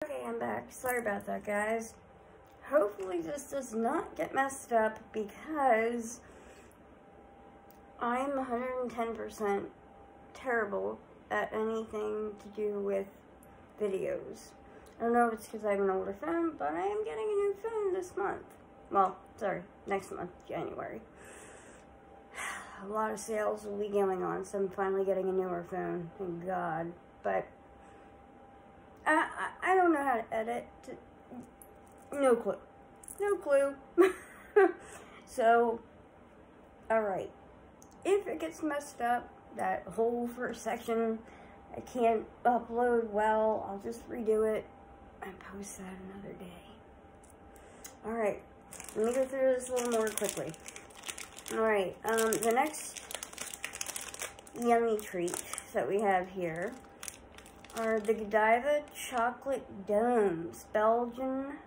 Okay, I'm back. Sorry about that, guys. Hopefully this does not get messed up because I'm 110% terrible at anything to do with videos. I don't know if it's because I have an older phone, but I am getting a new phone this month. Well, sorry, next month, January. A lot of sales will be going on, so I'm finally getting a newer phone, thank God. But I don't know how to edit. No clue. No clue. So, alright. If it gets messed up, that whole first section, I can't upload well, I'll just redo it and post that another day. Alright. Let me go through this a little more quickly. Alright, the next yummy treat that we have here are the Godiva Chocolate Domes. Belgian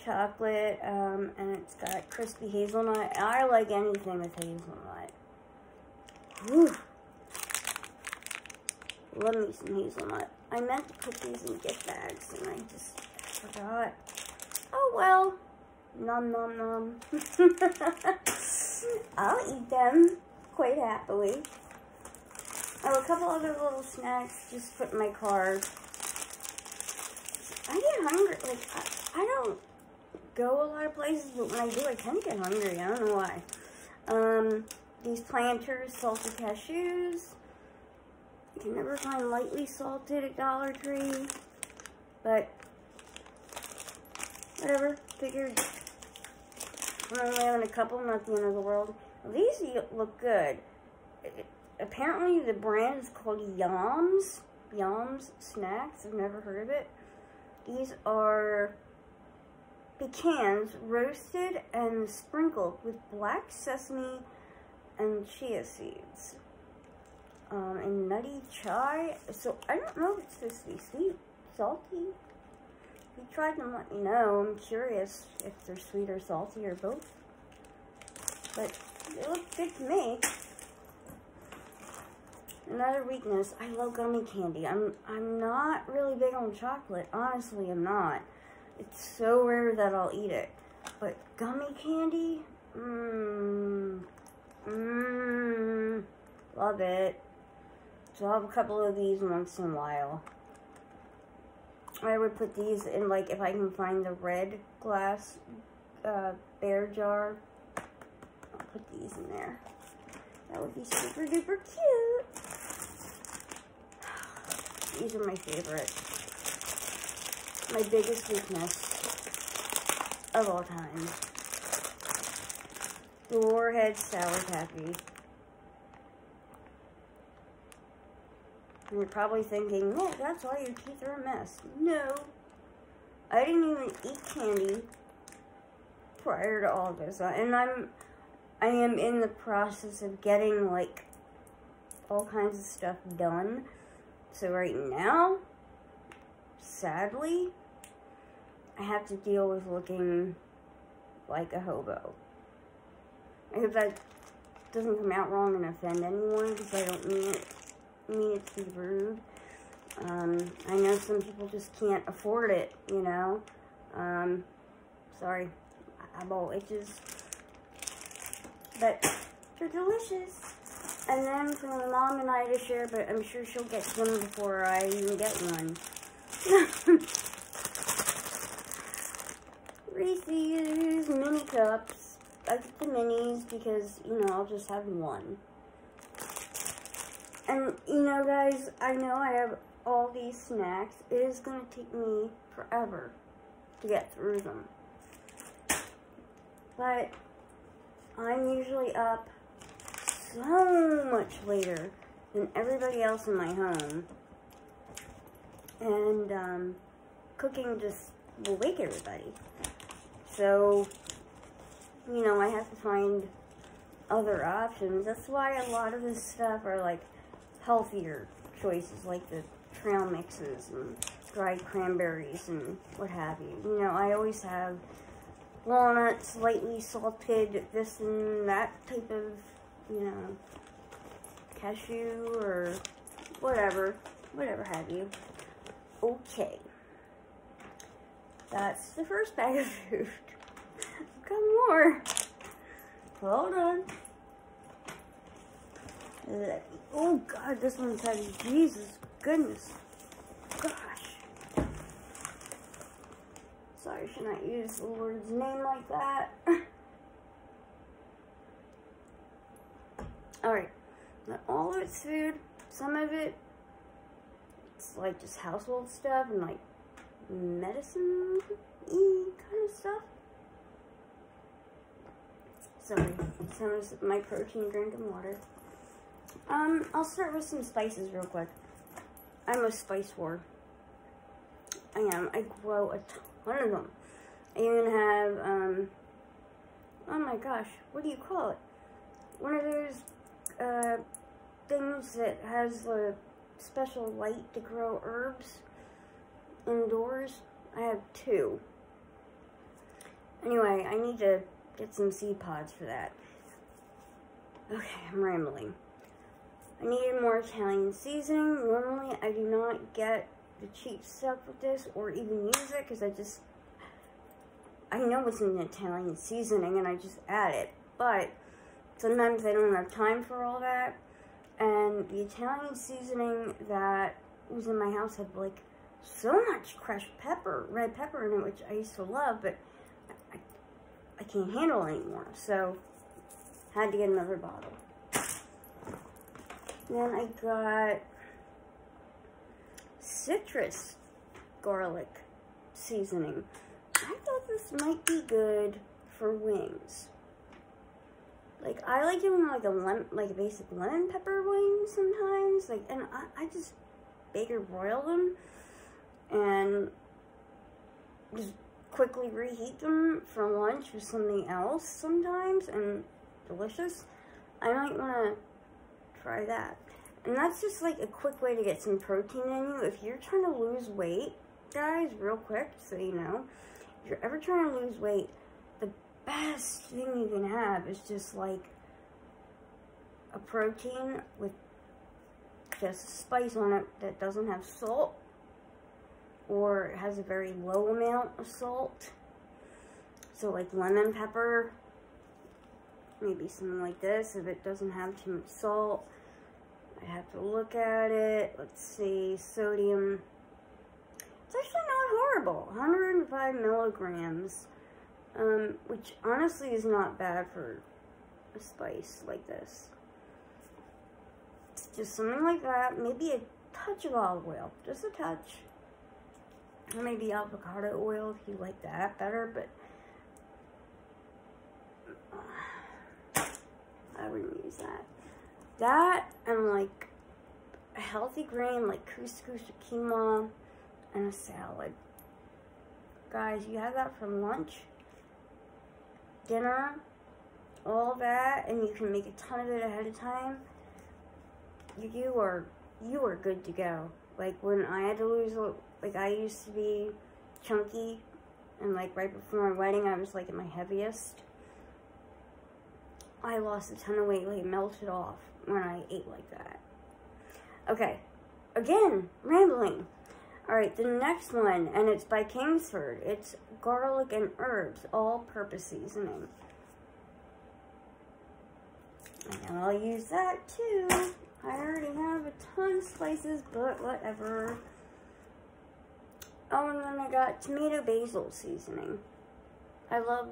chocolate, and it's got crispy hazelnut. I like anything with hazelnut. Whew. Love me some hazelnut. I meant to put these in gift bags, and I just forgot. Oh well. Nom nom nom. I'll eat them quite happily. Oh, a couple other little snacks just put in my car. I get hungry. Like, I don't go a lot of places, but when I do, I kind of get hungry. I don't know why. These Planters salted cashews. You can never find lightly salted at Dollar Tree, but whatever. Figured I'm only having a couple, not the end of the world. These look good. Apparently the brand is called Yams. Yams Snacks. I've never heard of it. These are pecans roasted and sprinkled with black sesame and chia seeds. And nutty chai. So I don't know if it's supposed to be sweet, salty. If you tried them, let me know. I'm curious if they're sweet or salty or both. But they look good to me. Another weakness, I love gummy candy. I'm not really big on chocolate. Honestly, I'm not. It's so rare that I'll eat it. But gummy candy, love it. So I'll have a couple of these once in a while. I would put these in, like, if I can find the red glass bear jar, I'll put these in there. That would be super duper cute. These are my favorite. My biggest weakness of all time. The Warhead Sour Taffy. And you're probably thinking, no, that's why your teeth are a mess. No. I didn't even eat candy prior to all this. And I am in the process of getting, like, all kinds of stuff done. So right now, sadly, I have to deal with looking like a hobo. I hope that doesn't come out wrong and offend anyone, because I don't mean it to be rude. I know some people just can't afford it, you know. Sorry, eyeball itches. But they're delicious. And then for my mom and I to share, but I'm sure she'll get one before I even get one. Reese's mini cups. I get the minis because, you know, I'll just have one. And, you know, guys, I know I have all these snacks. It is going to take me forever to get through them. But I'm usually up so much later than everybody else in my home. And cooking just will wake everybody. So, you know, I have to find other options. That's why a lot of this stuff are like healthier choices, like the trail mixes and dried cranberries and what have you. You know, I always have walnuts, lightly salted, this and that type of, you know, cashew or whatever have you. Okay, That's the first bag of food. I've got more. Hold on. Oh God, this one's heavy. Jesus goodness. Gosh. Sorry, I should not use the Lord's name like that. Alright. All of it's food. Some of it, it's like just household stuff and like medicine-y kind of stuff. Sorry. Some of my protein drink and water. I'll start with some spices real quick. I'm a spice whore. I am. I grow a ton of them. I even have, oh my gosh, what do you call it? One of those, things that has a special light to grow herbs indoors. I have 2. Anyway, I need to get some seed pods for that. Okay, I'm rambling. I needed more Italian seasoning. Normally, I do not get the cheap stuff with this or even use it because I know it's an Italian seasoning and I just add it. But sometimes I don't have time for all that. And the Italian seasoning that was in my house had like so much crushed pepper, red pepper in it, which I used to love, but I can't handle anymore. So had to get another bottle. Then I got citrus garlic seasoning. I thought this might be good for wings. Like, I like doing like a basic lemon pepper wing sometimes. Like, and I just Baker broil them and just quickly reheat them for lunch with something else sometimes, and delicious. I might want to try that. And that's just like a quick way to get some protein in you. If you're trying to lose weight, guys, real quick, so you know, if you're ever trying to lose weight, the best thing you can have is just like a protein with just spice on it that doesn't have salt or has a very low amount of salt. So like lemon pepper, maybe something like this if it doesn't have too much salt. I have to look at it. Let's see, sodium. It's actually not horrible. 105 milligrams, which honestly is not bad for a spice like this. It's just something like that. Maybe a touch of olive oil, just a touch. Or maybe avocado oil if you like that better, but I wouldn't use that. That and like a healthy grain like couscous or quinoa and a salad. Guys, you have that for lunch, dinner, all that, and you can make a ton of it ahead of time. You are good to go. Like when I had to lose, like I used to be chunky, and like right before my wedding I was like at my heaviest. I lost a ton of weight, like melted off when I ate like that. Okay, again, rambling. Alright, the next one, and it's by Kingsford. It's garlic and herbs, all-purpose seasoning. And I'll use that too. I already have a ton of spices, but whatever. Oh, and then I got tomato basil seasoning. I love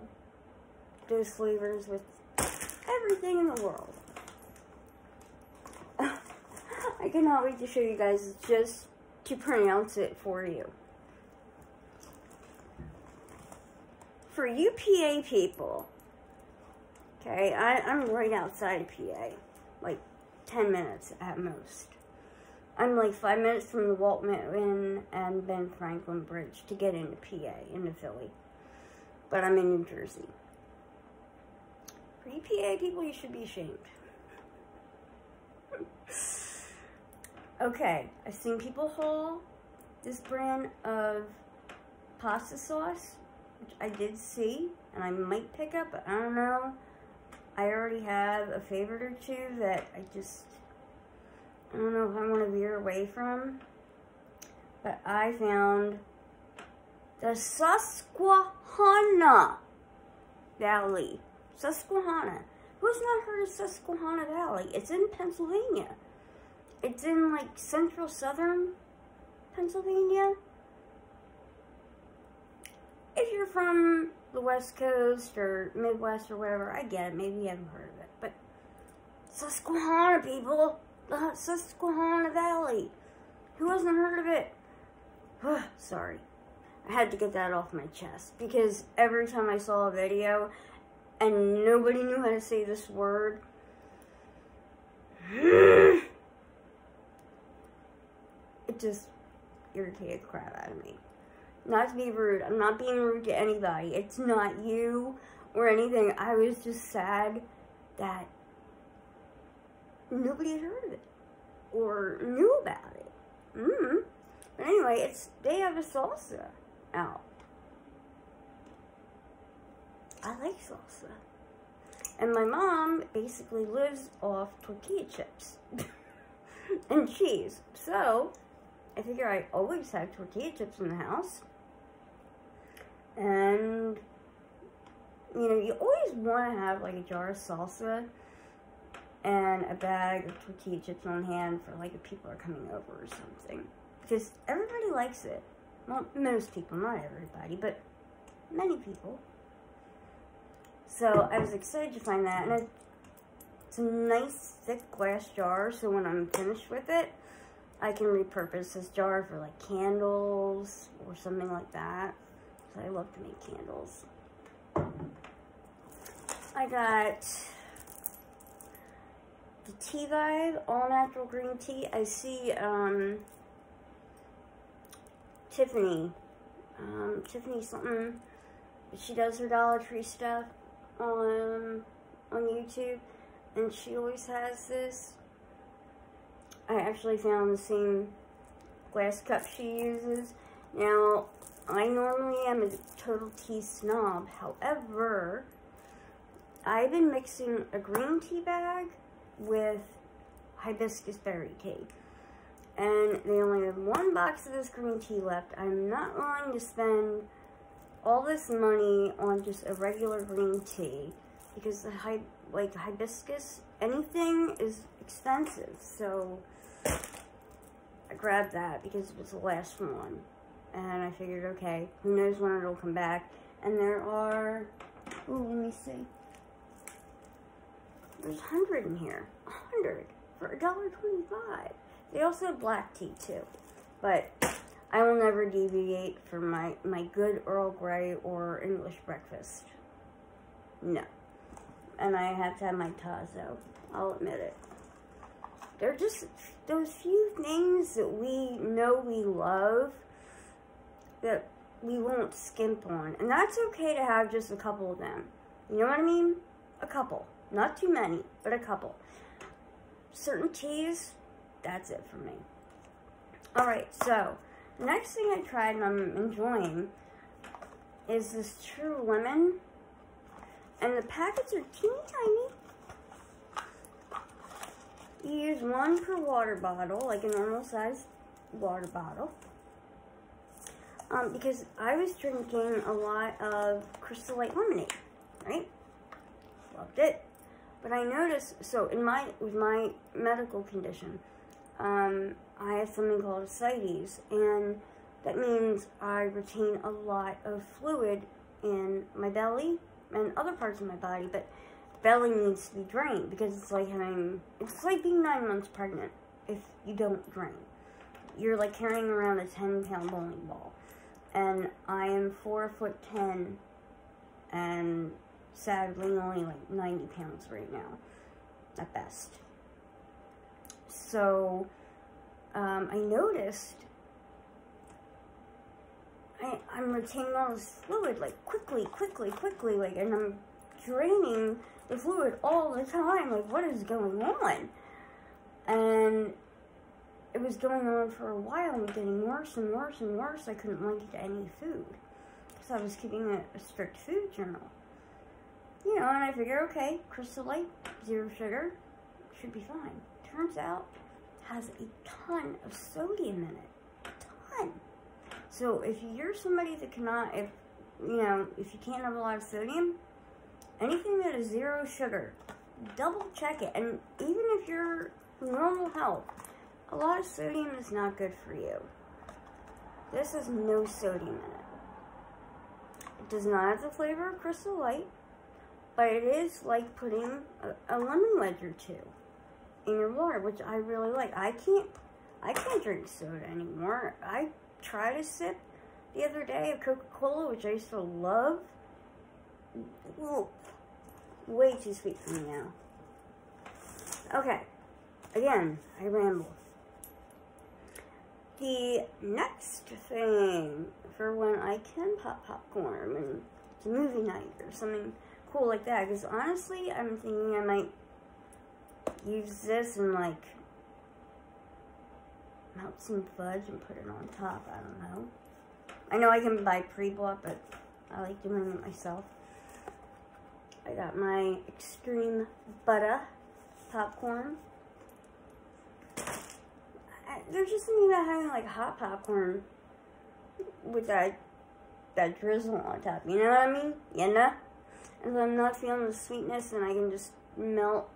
those flavors with everything in the world. I cannot wait to show you guys just to pronounce it for you. For you PA people, okay, I'm right outside of PA, like 10 minutes at most. I'm like 5 minutes from the Walt Whitman and Ben Franklin Bridge to get into PA, into Philly. But I'm in New Jersey. For you PA people, you should be ashamed. Okay, I've seen people haul this brand of pasta sauce, which I did see, and I might pick up, but I don't know. I already have a favorite or two that I don't know if I want to veer away from. But I found The Susquehanna Valley. Susquehanna. Who's not heard of Susquehanna Valley? It's in Pennsylvania. It's in like central southern Pennsylvania. If you're from the West Coast or Midwest or whatever, I get it. Maybe you haven't heard of it. But Susquehanna, people. The Susquehanna Valley. Who hasn't heard of it? Sorry. I had to get that off my chest. Because every time I saw a video and nobody knew how to say this word, it just irritated the crap out of me. Not to be rude. I'm not being rude to anybody. It's not you or anything. I was just sad that nobody had heard of it or knew about it. But anyway, they have a salsa out. I like salsa. And my mom basically lives off tortilla chips and cheese. So I figure I always have tortilla chips in the house. And, you know, you always want to have like a jar of salsa and a bag of tortilla chips on hand for like if people are coming over or something. Because everybody likes it. Well, most people, not everybody, but many people. So I was excited to find that. And it's a nice thick glass jar, so when I'm finished with it, I can repurpose this jar for like candles or something like that. So I love to make candles. I got the Tea Vibe all natural green tea. I see Tiffany something. She does her Dollar Tree stuff on YouTube, and she always has this. I actually found the same glass cup she uses. Now, I normally am a total tea snob. However, I've been mixing a green tea bag with hibiscus berry tea. And they only have one box of this green tea left. I'm not willing to spend all this money on just a regular green tea. Because the hibiscus, anything is expensive. So I grabbed that because it was the last one. And I figured, okay, who knows when it'll come back. And there are, let me see. There's 100 in here. 100 for $1.25. They also have black tea too. But I will never deviate from my good Earl Grey or English breakfast. No. And I have to have my Tazo. I'll admit it. They're just those few things that we know we love that we won't skimp on. And that's okay to have just a couple of them. You know what I mean? A couple. Not too many, but a couple. Certain teas, that's it for me. Alright, so, the next thing I tried and I'm enjoying is this True Lemon. And the packets are teeny tiny. You use one per water bottle, like a normal sized water bottle. Because I was drinking a lot of Crystal Light lemonade, right? Loved it. But I noticed, so with my medical condition, I have something called ascites, and that means I retain a lot of fluid in my belly and other parts of my body, but belly needs to be drained because it's like being 9 months pregnant if you don't drain. You're like carrying around a 10-pound bowling ball. And I am 4'10", and sadly only like 90 pounds right now, at best. So, I noticed I'm retaining all this fluid, like, quickly, like, and I'm draining the fluid all the time, like, what is going on? And it was going on for a while and getting worse and worse and worse. I couldn't link it to any food, because I was keeping a strict food journal. You know, and I figure, okay, Crystal Light, 0 sugar, should be fine. Turns out, it has a ton of sodium in it. A ton. So if you're somebody that cannot, if you can't have a lot of sodium, anything that is 0 sugar, double check it. And even if you're normal health, a lot of sodium is not good for you. This has no sodium in it. It does not have the flavor of Crystal Light, but it is like putting a lemon wedge or 2 in your water, which I really like. I can't drink soda anymore. I tried a sip the other day of Coca-Cola, which I used to love. Ooh, way too sweet for me now. Okay, again, I ramble. The next thing for when I can pop popcorn, when it's a movie night or something cool like that, because honestly, I'm thinking I might use this and like melt some fudge and put it on top. I don't know. I know I can buy pre-bought, but I like doing it myself. I got my extreme butter popcorn. There's just something about having like hot popcorn with that drizzle on top. You know what I mean? You know? And if I'm not feeling the sweetness, and I can just melt.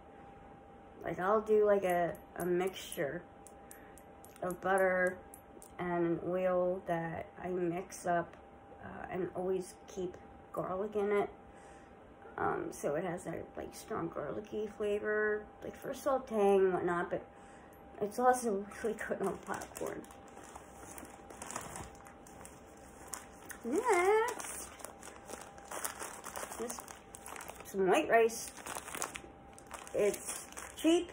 Like I'll do like a mixture of butter and oil that I mix up and always keep garlic in it. So it has that like strong garlicky flavor, like for sauteing and whatnot, but it's also really good on popcorn. Next, just some white rice. It's cheap,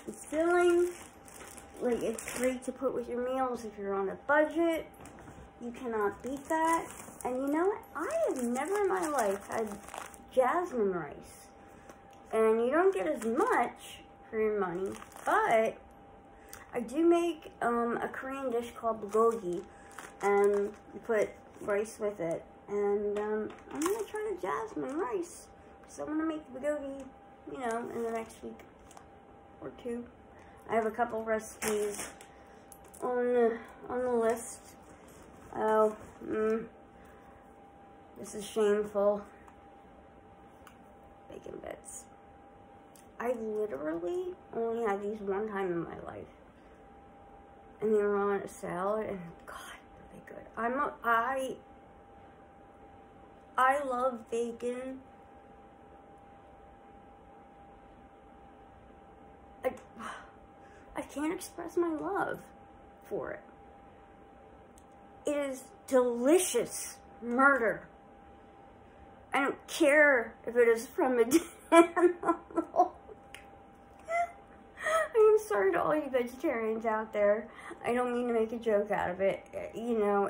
it's filling, like it's great to put with your meals if you're on a budget. You cannot beat that. And you know what? I have never in my life had jasmine rice. And you don't get as much for your money, but I do make a Korean dish called bulgogi, and you put rice with it. And I'm gonna try the jasmine rice, so I'm gonna make the bulgogi, you know, in the next week or 2. I have a couple recipes on the list. Oh, this is shameful. Bacon bits. I literally only had these one time in my life, and they were on a salad, and God, are they good. I love bacon. I can't express my love for it. It is delicious murder. I don't care if it is from a dead animal. I'm sorry to all you vegetarians out there. I don't mean to make a joke out of it. You know,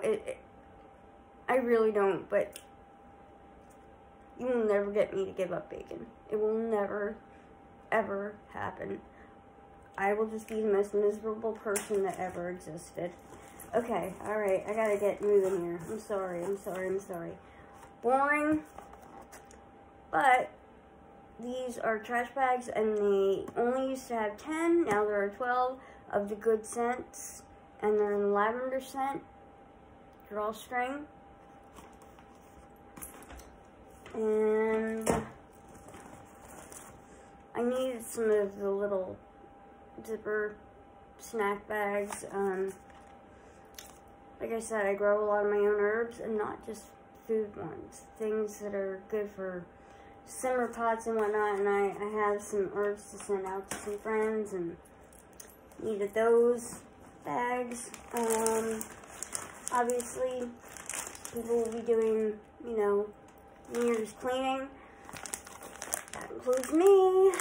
I really don't, but you will never get me to give up bacon. It will never, ever happen. I will just be the most miserable person that ever existed. Okay, alright, I gotta get moving here. I'm sorry. Boring, but these are trash bags, and they only used to have 10, now there are 12 of the good scents, and they're in lavender scent, drawstring, and I needed some of the little zipper snack bags. Like I said, I grow a lot of my own herbs, and not just food ones. Things that are good for simmer pots and whatnot, and I have some herbs to send out to some friends, and needed those bags. Obviously, people will be doing, you know, New Year's cleaning. That includes me.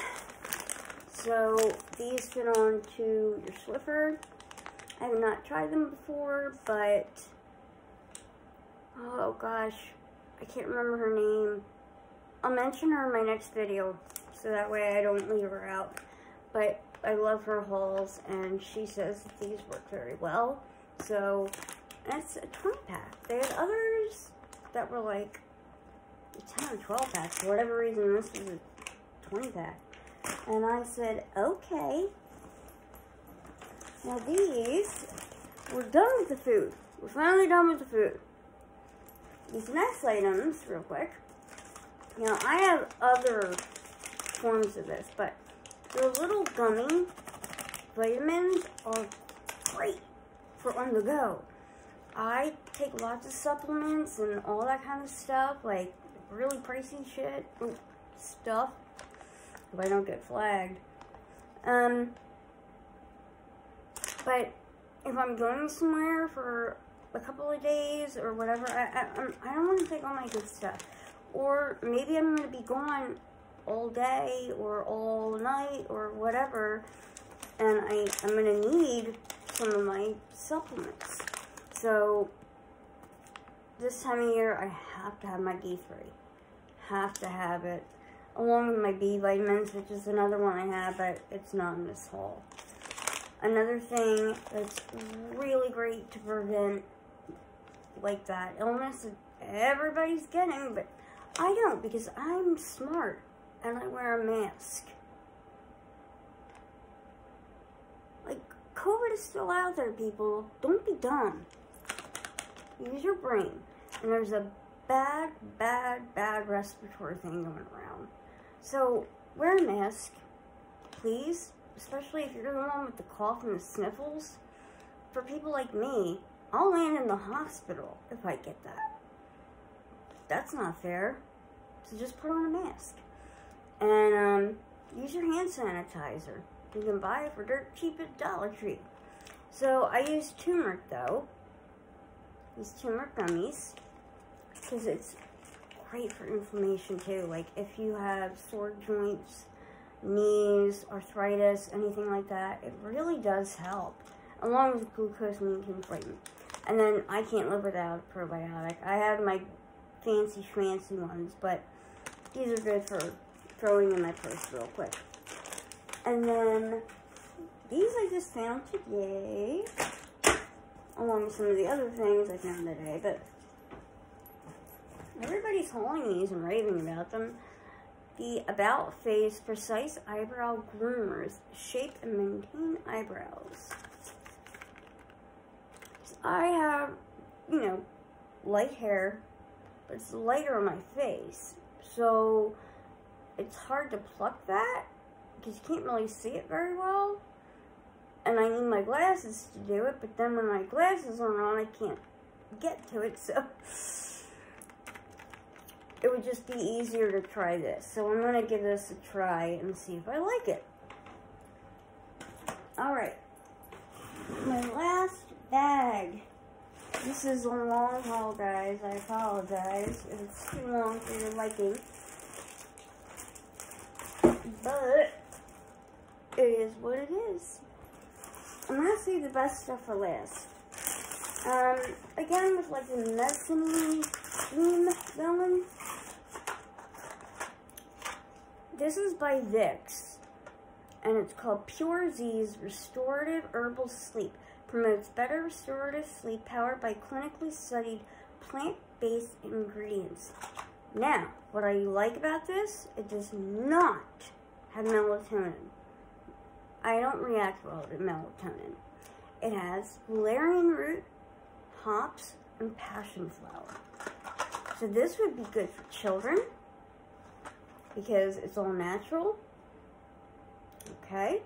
So these fit onto your Swiffer. I have not tried them before, but oh gosh, I can't remember her name. I'll mention her in my next video, so that way I don't leave her out. But I love her hauls, and she says that these work very well. So, and it's a 20 pack. They had others that were like 10 or 12 packs. For whatever reason, this was a 20 pack. And I said, okay. Now these, we're done with the food. we're finally done with the food. These next items, real quick. Now, I have other forms of this, but the little gummy vitamins are great for on the go. I take lots of supplements and all that kind of stuff, like really pricey shit, stuff, if I don't get flagged. But if I'm going somewhere for a couple of days or whatever, I don't want to take all my good stuff. Or maybe I'm going to be gone all day or all night or whatever, and I'm going to need some of my supplements. So this time of year, I have to have my D3. Have to have it. Along with my B vitamins, which is another one I have, but it's not in this haul. Another thing that's really great to prevent like that illness that everybody's getting, but I don't, because I'm smart and I wear a mask. Like, COVID is still out there, people. Don't be dumb. Use your brain. And there's a bad respiratory thing going around. So, wear a mask, please. Especially if you're the one with the cough and the sniffles. For people like me, I'll land in the hospital if I get that. That's not fair. So just put on a mask. And use your hand sanitizer. You can buy it for dirt cheap at Dollar Tree. So I use turmeric though. These turmeric gummies. Because it's great for inflammation too. Like if you have sore joints, knees, arthritis, anything like that, it really does help. Along with glucosamine vitamin. And then I can't live without a probiotic. I have my fancy schmancy ones, but these are good for throwing in my purse real quick. And then these I just found today, along with some of the other things I found today, but everybody's hauling these and raving about them. The About Face Precise Eyebrow Groomers Shape and Maintain Eyebrows. I have, you know, light hair, but it's lighter on my face. So it's hard to pluck that because you can't really see it very well. And I need my glasses to do it, but then when my glasses aren't on, I can't get to it. So it would just be easier to try this. So I'm going to give this a try and see if I like it. Alright. My last bag. This is a long haul, guys. I apologize if it's too long for your liking. But it is what it is. I'm going to save the best stuff for last. Again, with like the medicine theme going. This is by Vicks, and it's called Pure Z's Restorative Herbal Sleep. Promotes better restorative sleep powered by clinically studied plant-based ingredients. Now, what I like about this, it does not have melatonin. I don't react well to melatonin. It has valerian root, hops, and passion flower. So this would be good for children because it's all natural. Okay?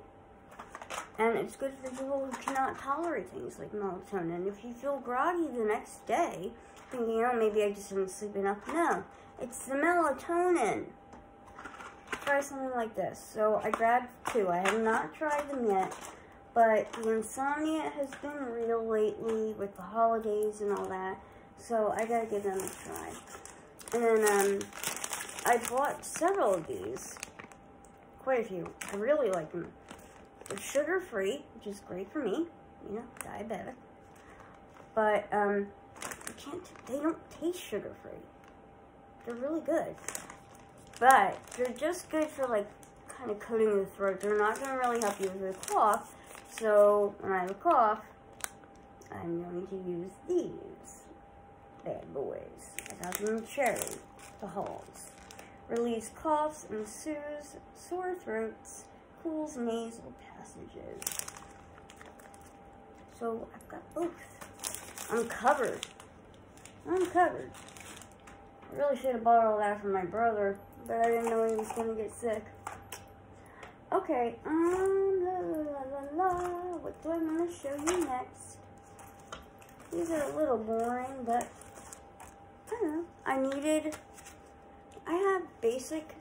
And it's good for people who cannot tolerate things like melatonin. If you feel groggy the next day, thinking, oh, maybe I just didn't sleep enough. No, it's the melatonin. Try something like this. So I grabbed two. I have not tried them yet, but the insomnia has been real lately with the holidays and all that. So I gotta give them a try. And then I bought several of these. Quite a few. I really like them. They're sugar-free, which is great for me, you know, diabetic. But they don't taste sugar-free. They're really good. But they're just good for like kind of coating the throat. They're not going to really help you with a cough. So when I have a cough, I'm going to use these bad boys. I got them in cherry, the Halls. Relieves coughs and soothes sore throats. Cools nasal passages. So I've got both. I'm covered. I'm covered. I really should have bought all that for my brother, but I didn't know he was going to get sick. Okay, what do I want to show you next? These are a little boring, but I don't know. I have basic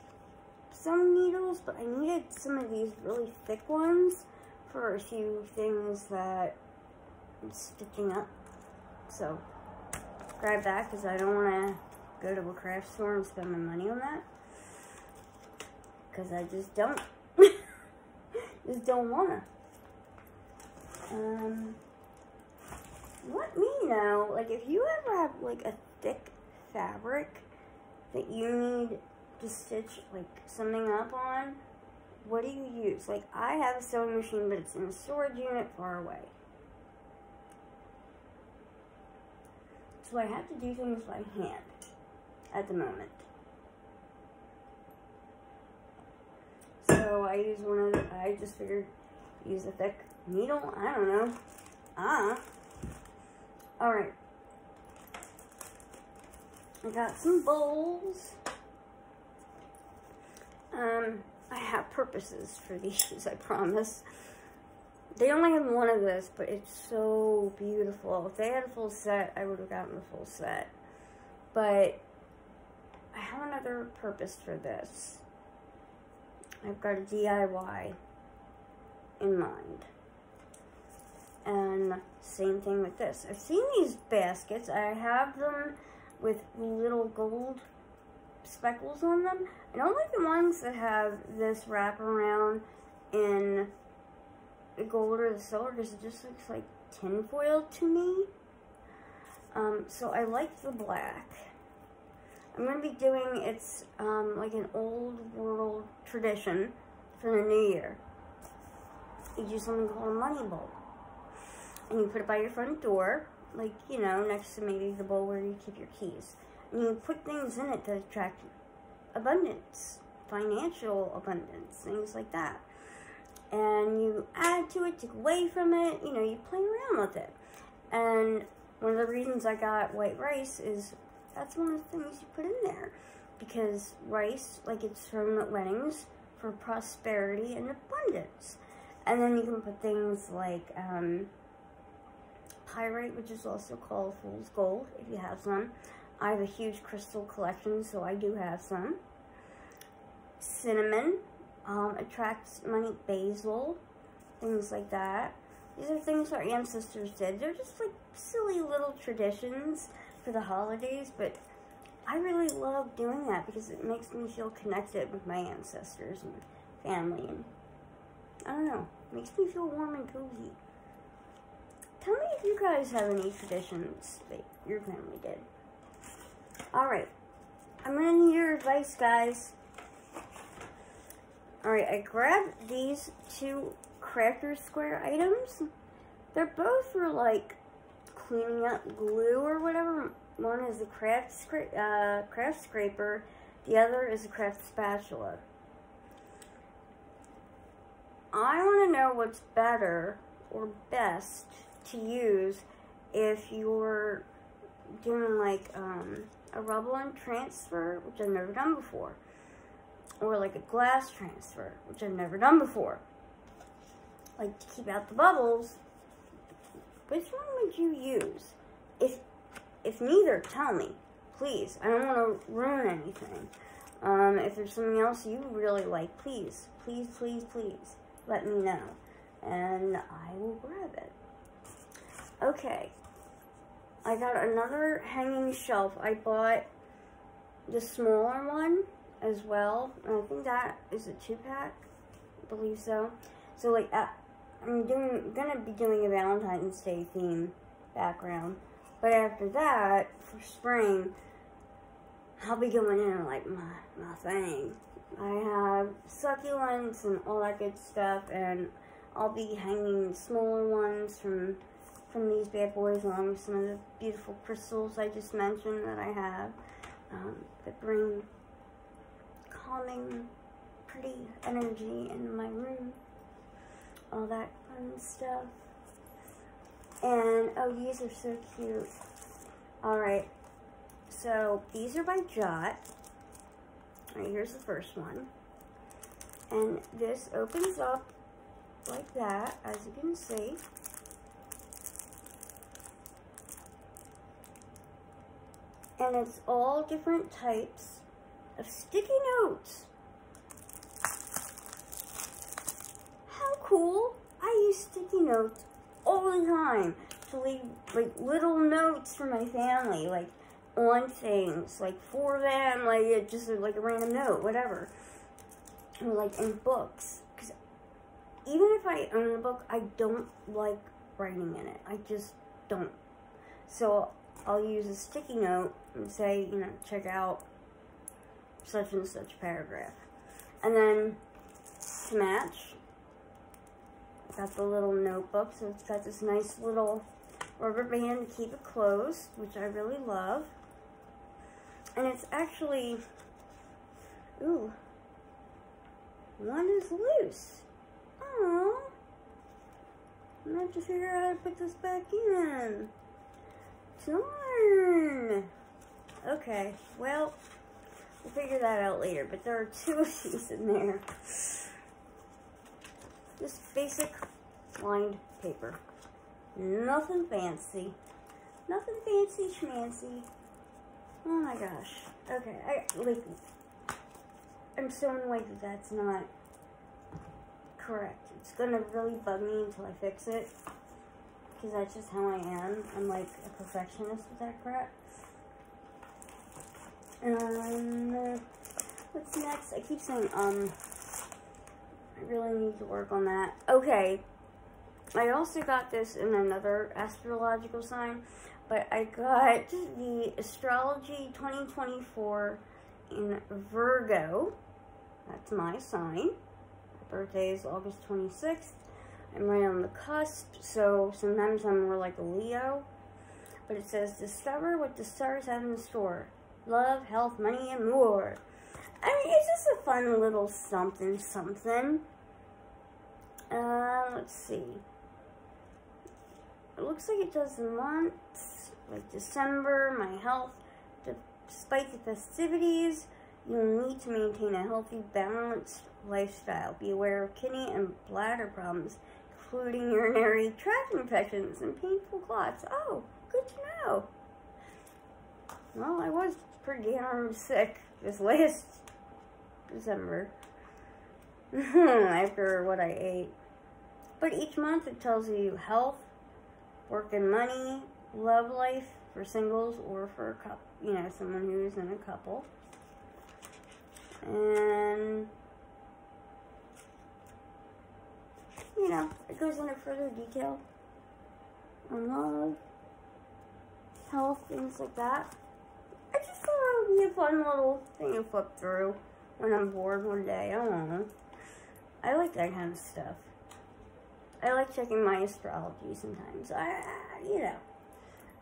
sewing needles, but I needed some of these really thick ones for a few things that I'm stitching up. So, grab that because I don't want to go to a craft store and spend my money on that. Because I just don't. Just don't want to. Let me know, like, if you ever have, like, a thick fabric that you need to stitch, like, something up on, what do you use? Like, I have a sewing machine, but it's in a storage unit far away. So I have to do things by hand at the moment. So I use one of the, I just figured use a thick needle. I don't know. Alright. I got some bowls. I have purposes for these, I promise. They only have one of this, but it's so beautiful. If they had a full set, I would have gotten the full set. But I have another purpose for this. I've got a DIY in mind. And same thing with this. I've seen these baskets. I have them with little gold speckles on them. I don't like the ones that have this wraparound in the gold or the silver because it just looks like tinfoil to me. So I like the black. I'm going to be doing, it's like an old world tradition for the new year. You do something called a money bowl. And you put it by your front door, like, you know, next to maybe the bowl where you keep your keys. And you put things in it to attract abundance, financial abundance, things like that. And you add to it, take away from it, you know, you play around with it. And one of the reasons I got white rice is that's one of the things you put in there. Because rice, like, it's thrown at weddings for prosperity and abundance. And then you can put things like pyrite, which is also called fool's gold, if you have some. I have a huge crystal collection, so I do have some. Cinnamon attracts money. Basil, things like that. These are things our ancestors did. They're just like silly little traditions for the holidays, but I really love doing that because it makes me feel connected with my ancestors and family, and I don't know, it makes me feel warm and cozy. Tell me if you guys have any traditions that your family did. Alright, I'm gonna need your advice, guys. Alright, I grabbed these two Crafter's Square items. They're both for like cleaning up glue or whatever. One is a craft scraper, the other is a craft spatula. I want to know what's better or best to use if you're doing like a rub-on transfer, which I've never done before, or like a glass transfer, which I've never done before. Like, to keep out the bubbles, which one would you use? If neither, tell me, please. I don't want to ruin anything. If there's something else you really like, please, please, please, please, let me know, and I will grab it. Okay, I got another hanging shelf. I bought the smaller one as well, and I think that is a 2-pack, I believe so. So, like, I'm gonna be doing a Valentine's Day theme background, but after that, for spring, I'll be going in like my thing. I have succulents and all that good stuff, and I'll be hanging smaller ones from these bad boys, along with some of the beautiful crystals I just mentioned that I have, that bring calming, pretty energy in my room. All that fun stuff. And, oh, these are so cute. Alright, so these are by Jot. Alright, here's the first one. And this opens up like that, as you can see. And it's all different types of sticky notes. How cool! I use sticky notes all the time to leave like little notes for my family, like on things, like for them, like just like a random note, whatever. Or like in books, because even if I own a book, I don't like writing in it. I just don't. So I'll use a sticky note and say, you know, check out such and such paragraph. And then to match, got the little notebook, so it's got this nice little rubber band to keep it closed, which I really love. And it's actually, ooh, one is loose. Aww. I'm gonna have to figure out how to put this back in. Darn. Okay, well, we'll figure that out later, but there are two of these in there. Just basic lined paper. Nothing fancy. Nothing fancy schmancy. Oh my gosh. Okay, I'm so annoyed that that's not correct. It's gonna really bug me until I fix it, because that's just how I am. I'm like a perfectionist with that crap. What's next? I keep saying, I really need to work on that. Okay. I also got this in another astrological sign, but I got the Astrology 2024 in Virgo. That's my sign. My birthday is August 26th. I'm right on the cusp, so sometimes I'm more like a Leo. But it says, discover what the stars have in store. Love, health, money, and more. I mean, it's just a fun little something, something. Let's see. It looks like it does the months, like December, my health. Despite the festivities, you'll need to maintain a healthy, balanced lifestyle. Be aware of kidney and bladder problems, including urinary tract infections and painful clots. Oh, good to know. Well, I was pretty darn sick this last December after what I ate. But each month it tells you health, work and money, love life for singles or for a couple, you know, someone who's in a couple. And, you know, it goes into further detail on love, health, things like that. I just thought it would be a fun little thing to flip through when I'm bored one day. I don't know. I like that kind of stuff. I like checking my astrology sometimes. You know,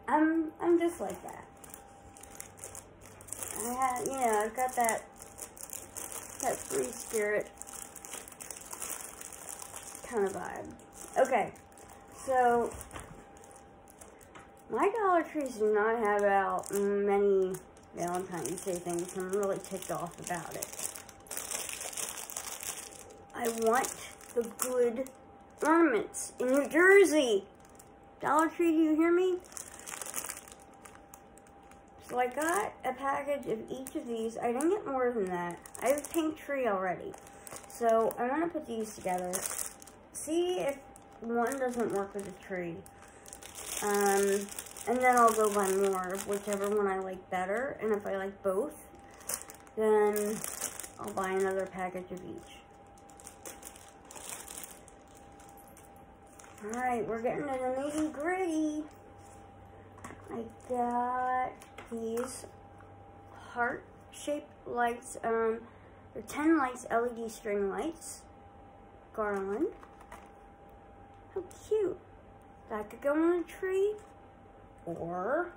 I'm just like that. You know, I've got that free spirit kind of vibe. Okay, so my Dollar Trees do not have out many Valentine's Day things. I'm really ticked off about it. I want the good ornaments in New Jersey. Dollar Tree, do you hear me? So I got a package of each of these. I didn't get more than that. I have a pink tree already. So I want to put these together. See if one doesn't work with the tree. And then I'll go buy more of whichever one I like better. And if I like both, then I'll buy another package of each. Alright, we're getting to the nitty gritty. I got these heart-shaped lights. They're 10 lights, LED string lights. Garland. How cute. That could go on a tree. Or,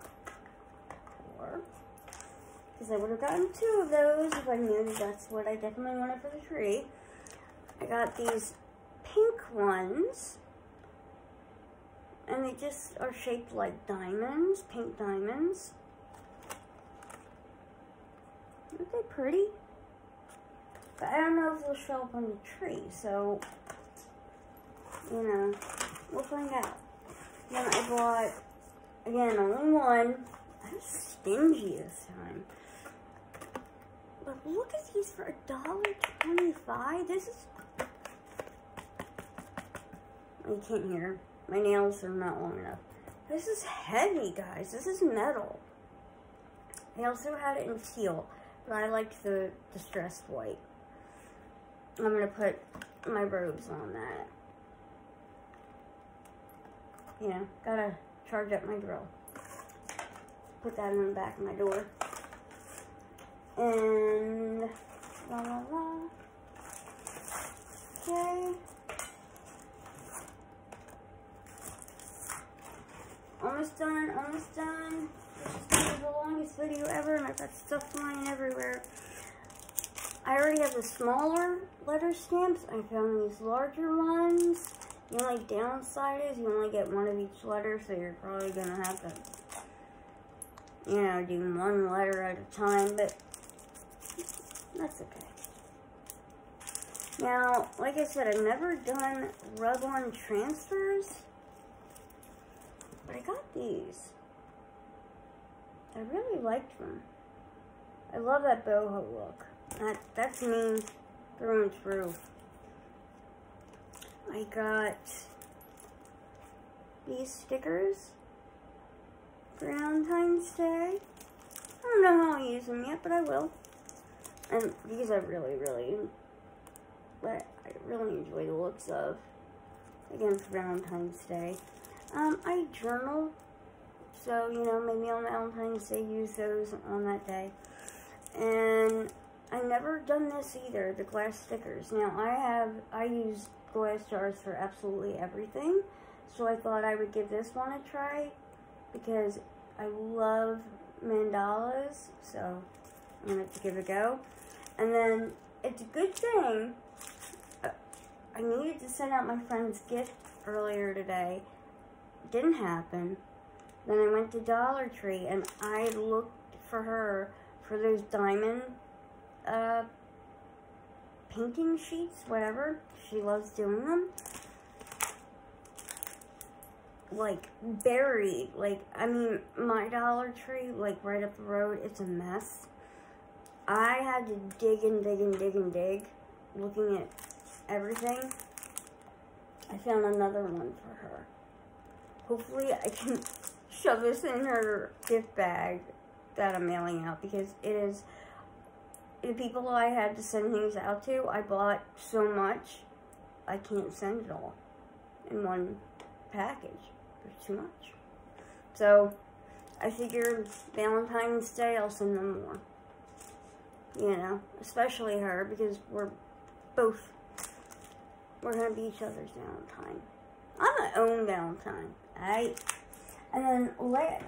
because I would have gotten 2 of those if I knew that that's what I definitely wanted for the tree. I got these pink ones. And they just are shaped like diamonds, pink diamonds. Aren't they pretty? But I don't know if they'll show up on the tree, so, you know, we'll find out. Then I bought, again, only one. I was stingy this time. But look at these for $1.25. This is... You can't hear. My nails are not long enough. This is heavy, guys. This is metal. I also had it in teal, but I liked the distressed white. I'm going to put my robes on that. You know, gotta charge up my drill. Put that in the back of my door. And la la la. Okay. Almost done, almost done. This is gonna be the longest video ever, and I've got stuff flying everywhere. I already have the smaller letter stamps. I found these larger ones. The only downside is you only get one of each letter, so you're probably gonna have to, you know, do one letter at a time, but that's okay. Now, like I said, I've never done rub-on transfers, but I got these. I really liked them. I love that boho look. That's me through and through. I got these stickers for Valentine's Day. I don't know how I'll use them yet, but I will. And these I really enjoy the looks of. Again, for Valentine's Day. I journal, so, you know, maybe on Valentine's Day, use those on that day. And I never done this either, the glass stickers. Now, I use glass jars for absolutely everything, so I thought I would give this one a try, because I love mandalas, so I'm going to give it a go. And then, it's a good thing, I needed to send out my friend's gift earlier today. Didn't happen. Then I went to Dollar Tree, and I looked for her for those diamond painting sheets, whatever. She loves doing them. Like, buried. Like, I mean, my Dollar Tree, like, right up the road, it's a mess. I had to dig and dig and dig and dig, looking at everything. I found another one for her. Hopefully I can shove this in her gift bag that I'm mailing out, because it is, the people I had to send things out to, I bought so much, I can't send it all in one package. There's too much. So, I figured Valentine's Day, I'll send them more. You know, especially her, because we're going to be each other's Valentine. I'm my own Valentine, alright? And then, yeah,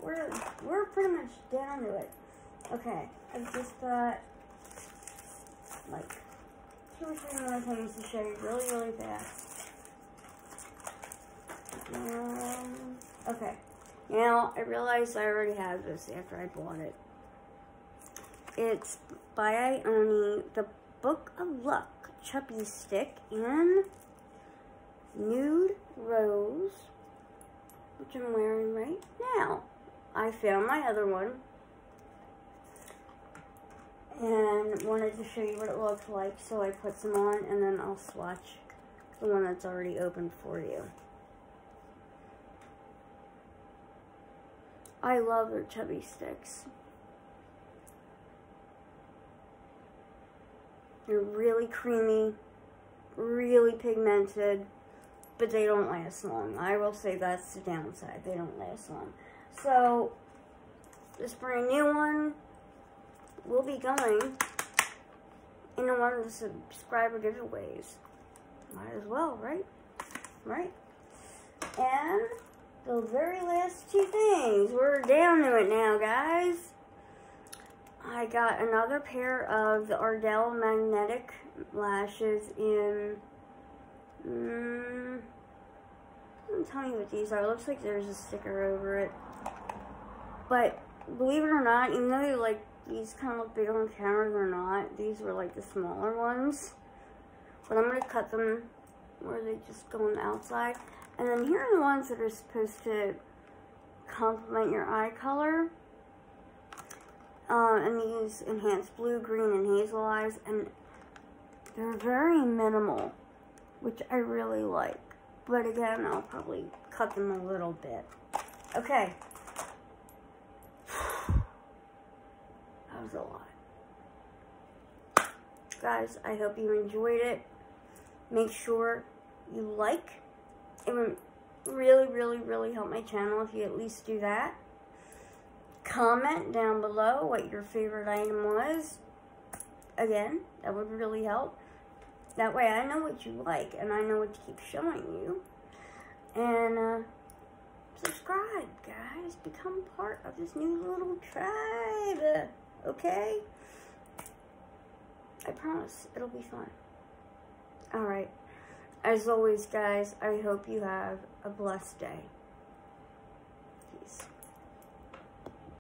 we're pretty much down to it. Okay, I've just got, like, 2 or 3 more things to show you really fast. Okay, now, I realized I already have this after I bought it. It's by Ione, the Book of Luck Chubby Stick in Nude Rose, which I'm wearing right now. I found my other one and wanted to show you what it looks like, so I put some on, and then I'll swatch the one that's already opened for you. I love their chubby sticks. They're really creamy, really pigmented, but they don't last long. I will say that's the downside. They don't last long. So, this brand new one will be going into one of the subscriber giveaways. Might as well, right? Right? And the very last 2 things. We're down to it now, guys. I got another pair of the Ardell magnetic lashes in Don't tell me what these are. It looks like there's a sticker over it. But believe it or not, even though they like these kind of look big on camera, they're not. These were like the smaller ones. But I'm going to cut them where they just go on the outside. And then here are the ones that are supposed to complement your eye color. And these enhanced blue, green, and hazel eyes. And they're very minimal, which I really like. But again, I'll probably cut them a little bit. Okay. That was a lot. Guys, I hope you enjoyed it. Make sure you like. It would really, really, really help my channel if you at least do that. Comment down below what your favorite item was. Again, that would really help. That way I know what you like and I know what to keep showing you. And subscribe, guys. Become part of this new little tribe. Okay? I promise it'll be fun. Alright. As always, guys, I hope you have a blessed day. Peace.